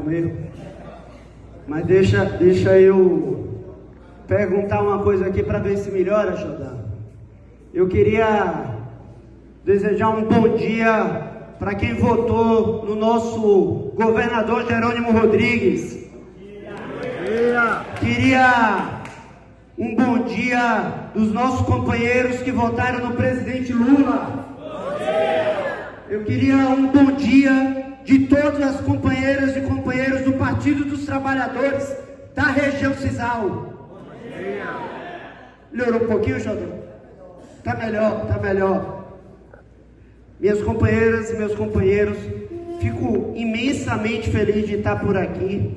mesmo. Mas deixa eu perguntar uma coisa aqui para ver se melhora, Xodá. Eu queria desejar um bom dia para quem votou no nosso governador Jerônimo Rodrigues. Queria um bom dia dos nossos companheiros que votaram no presidente Lula. Eu queria um bom dia de todas as companheiras e companheiros do Partido dos Trabalhadores da região Cisal. Melhorou um pouquinho, Xodó? Tá melhor. Minhas companheiras e meus companheiros, fico imensamente feliz de estar por aqui,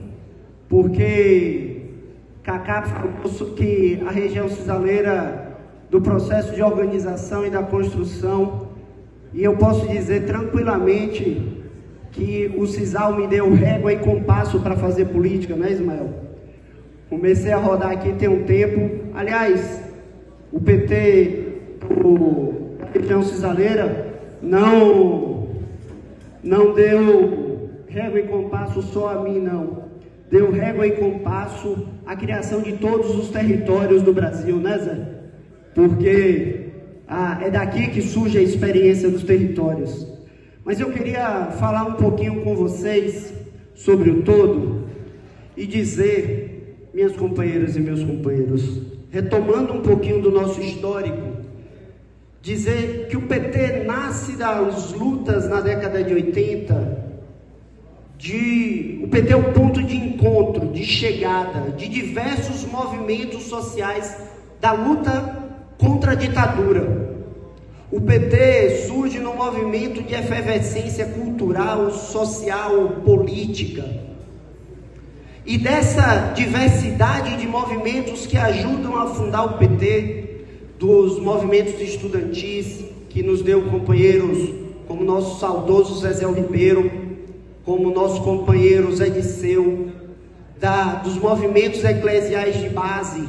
porque Cacá falou que a região cisaleira, do processo de organização e da construção, e eu posso dizer tranquilamente que o Cisal me deu régua e compasso para fazer política, né, Ismael? Comecei a rodar aqui tem um tempo. Aliás, o PT, a região cisaleira, não deu régua e compasso só a mim, não. Deu régua e compasso à criação de todos os territórios do Brasil, né, Zé? Porque é daqui que surge a experiência dos territórios. Mas eu queria falar um pouquinho com vocês sobre o todo e dizer, minhas companheiras e meus companheiros, retomando um pouquinho do nosso histórico, dizer que o PT nasce das lutas na década de 80, o PT é um ponto de encontro, de chegada, de diversos movimentos sociais da luta contra a ditadura. O PT surge num movimento de efervescência cultural, social, política. E dessa diversidade de movimentos que ajudam a fundar o PT, dos movimentos estudantis, que nos deu companheiros como nosso saudoso Zezé Ribeiro, como nosso companheiro Zé Disseu, dos movimentos eclesiais de base,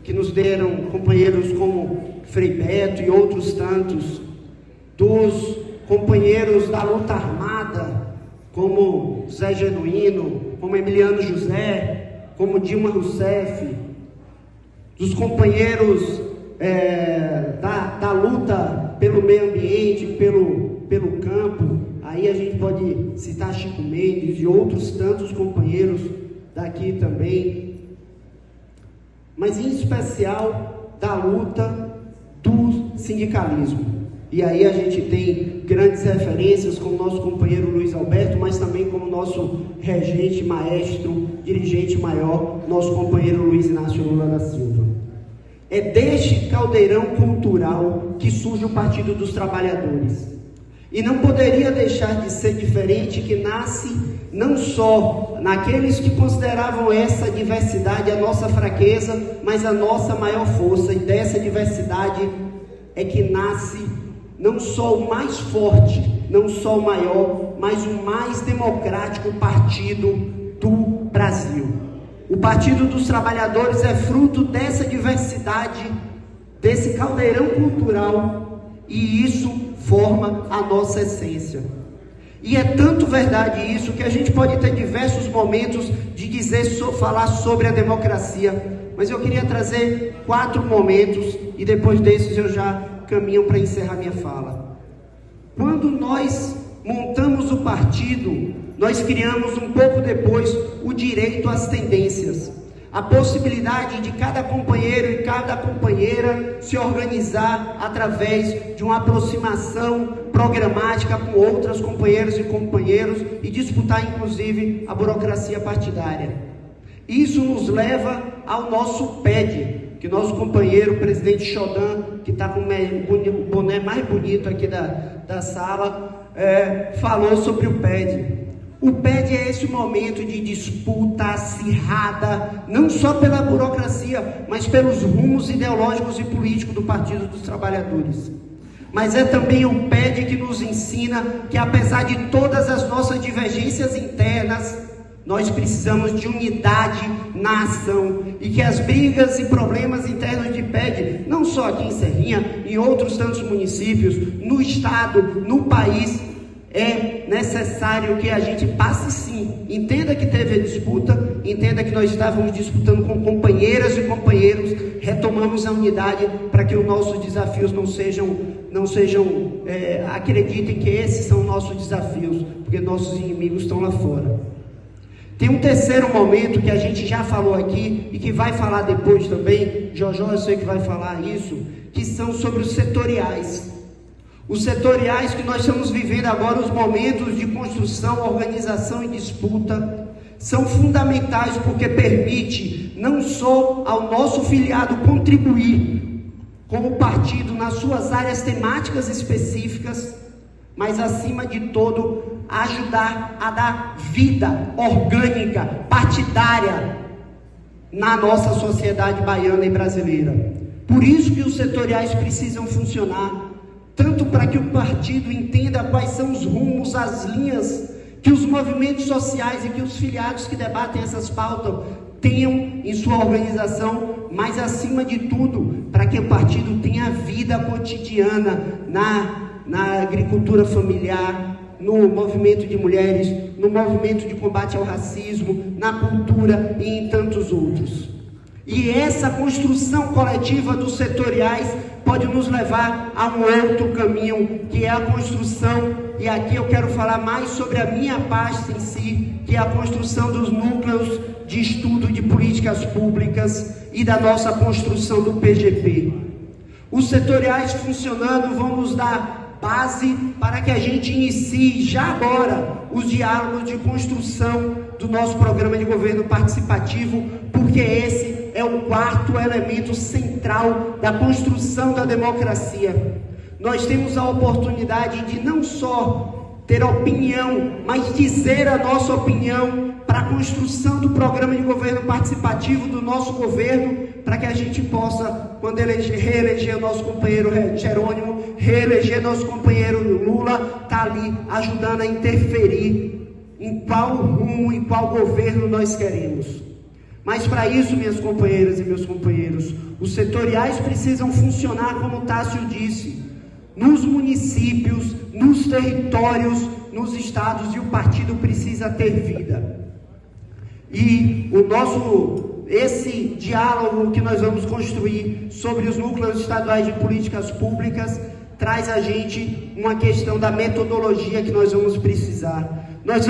que nos deram companheiros como Frei Beto e outros tantos, dos companheiros da luta armada, como Zé Genuíno, como Emiliano José, como Dilma Rousseff, dos companheiros da luta pelo meio ambiente, pelo campo. Aí a gente pode citar Chico Mendes e outros tantos companheiros daqui também, mas em especial da luta do sindicalismo. E aí a gente tem grandes referências como nosso companheiro Luiz Alberto, mas também como nosso regente, maestro, dirigente maior, nosso companheiro Luiz Inácio Lula da Silva. É deste caldeirão cultural que surge o Partido dos Trabalhadores. E não poderia deixar de ser diferente, que nasce não só naqueles que consideravam essa diversidade a nossa fraqueza, mas a nossa maior força. E dessa diversidade é que nasce não só o mais forte, não só o maior, mas o mais democrático partido do Brasil. O Partido dos Trabalhadores é fruto dessa diversidade, desse caldeirão cultural, e isso forma a nossa essência. E é tanto verdade isso que a gente pode ter diversos momentos de falar sobre a democracia, mas eu queria trazer 4 momentos e depois desses eu já caminho para encerrar minha fala. Quando nós montamos o partido, nós criamos um pouco depois o direito às tendências, a possibilidade de cada companheiro e cada companheira se organizar através de uma aproximação programática com outros companheiros e companheiros e disputar inclusive a burocracia partidária. Isso nos leva ao nosso PED, que nosso companheiro, o presidente Xodã, que está com o boné mais bonito aqui da sala, falou sobre o PED. O PED é esse momento de disputa acirrada, não só pela burocracia, mas pelos rumos ideológicos e políticos do Partido dos Trabalhadores. Mas é também o PED que nos ensina que, apesar de todas as nossas divergências internas, nós precisamos de unidade na ação, e que as brigas e problemas internos de PED, não só aqui em Serrinha, em outros tantos municípios, no estado, no país, é necessário que a gente passe sim, entenda que teve a disputa, entenda que nós estávamos disputando com companheiras e companheiros, retomamos a unidade para que os nossos desafios não sejam, acreditem que esses são nossos desafios, porque nossos inimigos estão lá fora. Tem um terceiro momento que a gente já falou aqui e que vai falar depois também, Jojó eu sei que vai falar isso, que são sobre os setoriais. Os setoriais que nós estamos vivendo agora, os momentos de construção, organização e disputa, são fundamentais porque permite não só ao nosso filiado contribuir como partido nas suas áreas temáticas específicas, mas acima de tudo ajudar a dar vida orgânica, partidária na nossa sociedade baiana e brasileira. Por isso que os setoriais precisam funcionar, tanto para que o partido entenda quais são os rumos, as linhas que os movimentos sociais e que os filiados que debatem essas pautas tenham em sua organização, mas acima de tudo, para que o partido tenha vida cotidiana na agricultura familiar, no movimento de mulheres, no movimento de combate ao racismo, na cultura e em tantos outros. E essa construção coletiva dos setoriais pode nos levar a um outro caminho, que é a construção, e aqui eu quero falar mais sobre a minha pasta em si, que é a construção dos núcleos de estudo de políticas públicas e da nossa construção do PGP. Os setoriais funcionando vão nos dar base para que a gente inicie já agora os diálogos de construção do nosso programa de governo participativo, porque esse é o quarto elemento central da construção da democracia. Nós temos a oportunidade de não só ter opinião, mas dizer a nossa opinião para a construção do programa de governo participativo do nosso governo, para que a gente possa, quando reeleger o nosso companheiro Jerônimo, reeleger nosso companheiro Lula, está ali ajudando a interferir em qual rumo, em qual governo nós queremos. Mas para isso, minhas companheiras e meus companheiros, os setoriais precisam funcionar como o Tássio disse, nos municípios, nos territórios, nos estados, e o partido precisa ter vida. E esse diálogo que nós vamos construir sobre os núcleos estaduais de políticas públicas traz a gente uma questão da metodologia que nós vamos precisar. Nós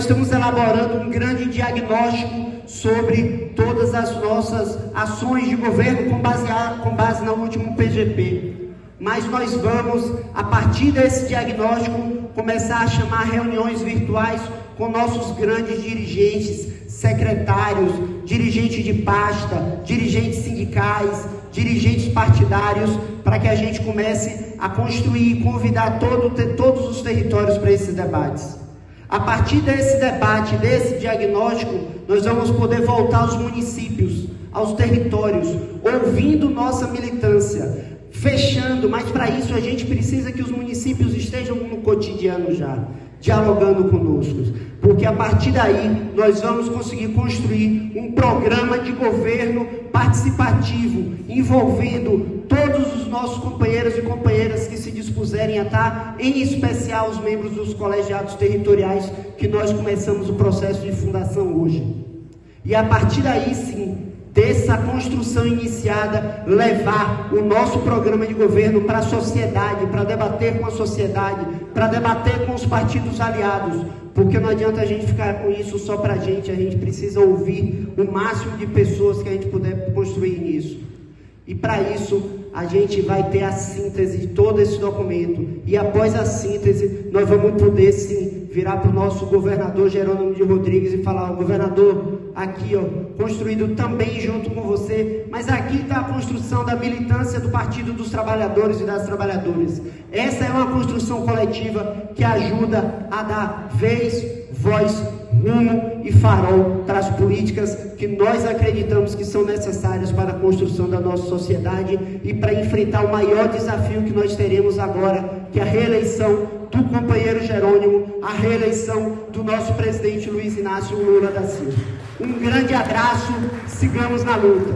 estamos elaborando um grande diagnóstico sobre todas as nossas ações de governo com base no último PGP. Mas nós vamos, a partir desse diagnóstico, começar a chamar reuniões virtuais com nossos grandes dirigentes, secretários, dirigentes de pasta, dirigentes sindicais, dirigentes partidários, para que a gente comece a construir e convidar todos os territórios para esses debates. A partir desse debate, desse diagnóstico, nós vamos poder voltar aos municípios, aos territórios, ouvindo nossa militância, fechando, mas para isso a gente precisa que os municípios estejam no cotidiano já, dialogando conosco, porque a partir daí nós vamos conseguir construir um programa de governo participativo, envolvendo todos os nossos companheiros e companheiras que se dispuserem a estar, em especial os membros dos colegiados territoriais, que nós começamos o processo de fundação hoje. E a partir daí sim, dessa construção iniciada, levar o nosso programa de governo para a sociedade, para debater com a sociedade, para debater com os partidos aliados, porque não adianta a gente ficar com isso só para a gente precisa ouvir o máximo de pessoas que a gente puder construir nisso. E para isso, a gente vai ter a síntese de todo esse documento, e após a síntese, nós vamos poder sim virar para o nosso governador Jerônimo de Rodrigues e falar: governador, aqui construído também junto com você, mas aqui está a construção da militância do Partido dos Trabalhadores e das Trabalhadoras. Essa é uma construção coletiva que ajuda a dar vez, voz, rumo e farol para as políticas que nós acreditamos que são necessárias para a construção da nossa sociedade e para enfrentar o maior desafio que nós teremos agora, que é a reeleição do companheiro Jerônimo, a reeleição do nosso presidente Luiz Inácio Lula da Silva. Um grande abraço, sigamos na luta.